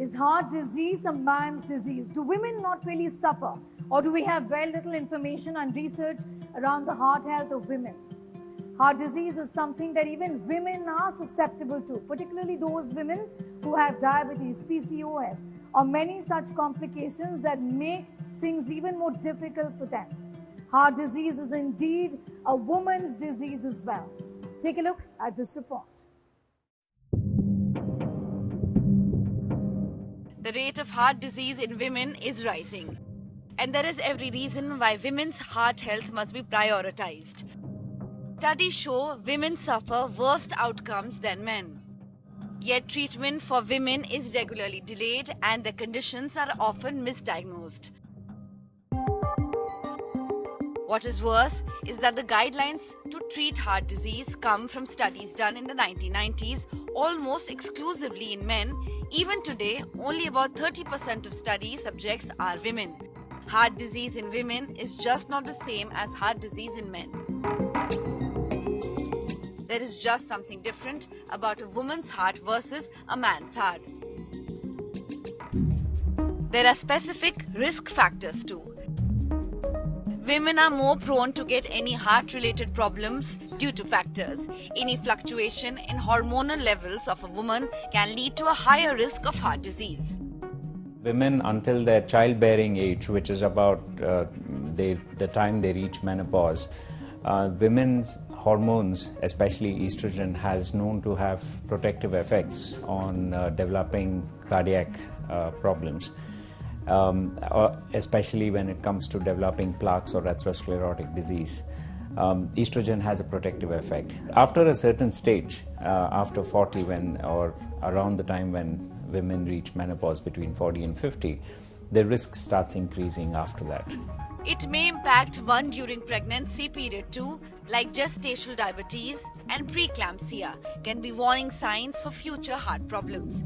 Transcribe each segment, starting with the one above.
Is heart disease a man's disease? Do women not really suffer? Or do we have very little information and research around the heart health of women? Heart disease is something that even women are susceptible to, particularly those women who have diabetes, PCOS, or many such complications that make things even more difficult for them. Heart disease is indeed a woman's disease as well. Take a look at this report. The rate of heart disease in women is rising, and there is every reason why women's heart health must be prioritized. Studies show women suffer worse outcomes than men. Yet treatment for women is regularly delayed and the conditions are often misdiagnosed. What is worse is that the guidelines to treat heart disease come from studies done in the 1990s almost exclusively in men. Even today, only about 30% of study subjects are women. Heart disease in women is just not the same as heart disease in men. There is just something different about a woman's heart versus a man's heart. There are specific risk factors too. Women are more prone to get any heart-related problems due to factors. Any fluctuation in hormonal levels of a woman can lead to a higher risk of heart disease. Women until their childbearing age, which is about the time they reach menopause, women's hormones, especially estrogen, has known to have protective effects on developing cardiac problems. Especially when it comes to developing plaques or atherosclerotic disease. Estrogen has a protective effect. After a certain stage, after 40 or around the time when women reach menopause between 40 and 50, the risk starts increasing after that. It may impact one during pregnancy, period 2, like gestational diabetes and preeclampsia, can be warning signs for future heart problems.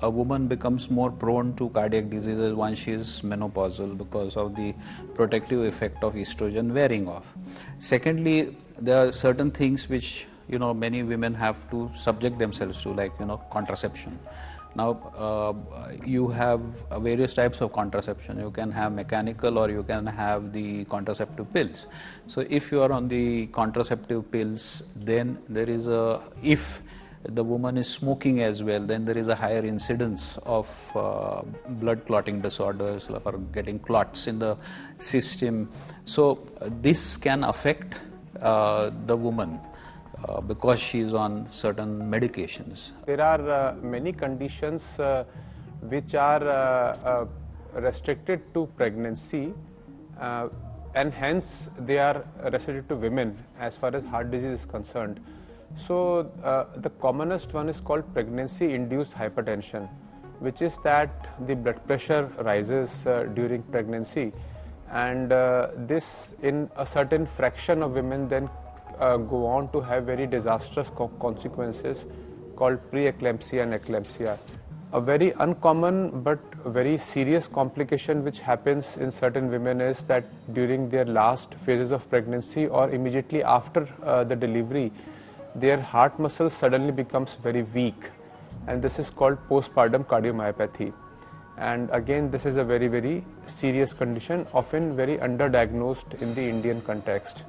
A woman becomes more prone to cardiac diseases once she is menopausal because of the protective effect of estrogen wearing off. Secondly, there are certain things which many women have to subject themselves to, like contraception. Now you have various types of contraception. You can have mechanical or you can have the contraceptive pills. So if you are on the contraceptive pills, then there is if the woman is smoking as well, then there is a higher incidence of blood clotting disorders or getting clots in the system. So this can affect the woman because she is on certain medications. There are many conditions which are restricted to pregnancy and hence they are restricted to women as far as heart disease is concerned. So the commonest one is called pregnancy-induced hypertension, which is that the blood pressure rises during pregnancy, and this in a certain fraction of women then go on to have very disastrous consequences called preeclampsia and eclampsia. A very uncommon but very serious complication which happens in certain women is that during their last phases of pregnancy or immediately after the delivery, their heart muscle suddenly becomes very weak, and this is called postpartum cardiomyopathy. And again, this is a very, very serious condition, often very underdiagnosed in the Indian context.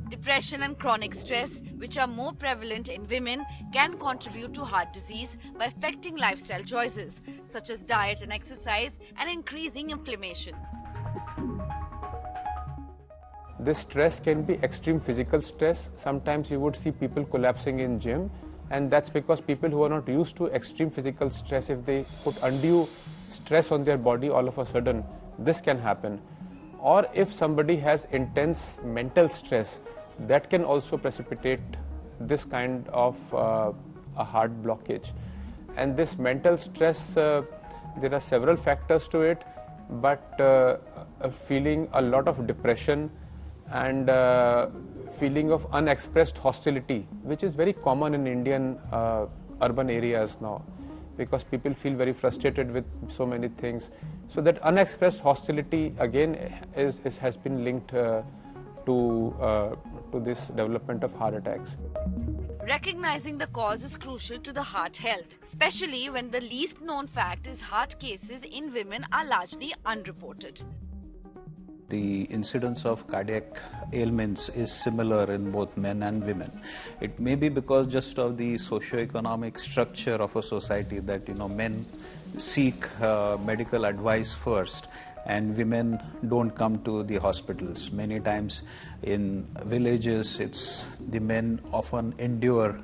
Depression and chronic stress, which are more prevalent in women, can contribute to heart disease by affecting lifestyle choices such as diet and exercise and increasing inflammation. This stress can be extreme physical stress. Sometimes you would see people collapsing in gym, and that's because people who are not used to extreme physical stress, if they put undue stress on their body all of a sudden, this can happen. Or if somebody has intense mental stress, that can also precipitate this kind of a heart blockage. And this mental stress, there are several factors to it, but feeling a lot of depression and feeling of unexpressed hostility, which is very common in Indian urban areas now, because people feel very frustrated with so many things. So that unexpressed hostility again has been linked to this development of heart attacks. Recognizing the cause is crucial to the heart health, especially when the least known fact is heart cases in women are largely unreported. The incidence of cardiac ailments is similar in both men and women. It may be because just of the socio-economic structure of a society that men seek medical advice first and women don't come to the hospitals. Many times in villages, the men often endure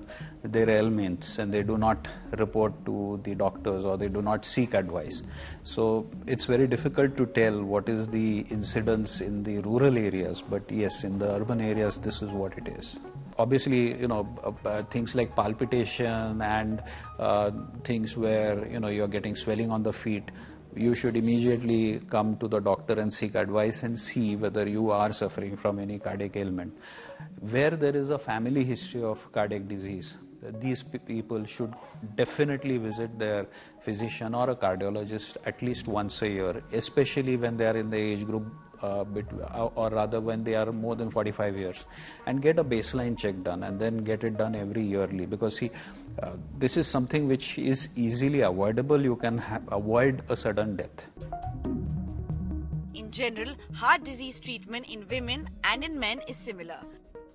their ailments and they do not report to the doctors or they do not seek advice. So it's very difficult to tell what is the incidence in the rural areas, but yes, in the urban areas, this is what it is. Obviously, things like palpitation and things where, you're getting swelling on the feet, you should immediately come to the doctor and seek advice and see whether you are suffering from any cardiac ailment. Where there is a family history of cardiac disease, these people should definitely visit their physician or a cardiologist at least once a year, especially when they are in the age group or rather when they are more than 45 years, and get a baseline check done and then get it done every yearly, because this is something which is easily avoidable. You can avoid a sudden death. In general, heart disease treatment in women and in men is similar,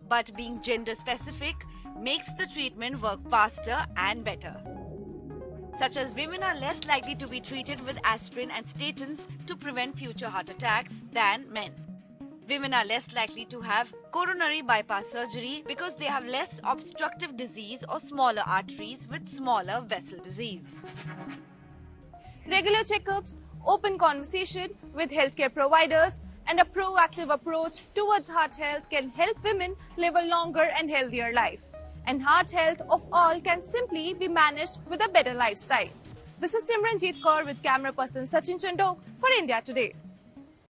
but being gender specific makes the treatment work faster and better. Such as women are less likely to be treated with aspirin and statins to prevent future heart attacks than men. Women are less likely to have coronary bypass surgery because they have less obstructive disease or smaller arteries with smaller vessel disease. Regular checkups, open conversation with healthcare providers, and a proactive approach towards heart health can help women live a longer and healthier life. And heart health of all can simply be managed with a better lifestyle. This is Simranjeet Kaur with camera person Sachin Chandok for India Today.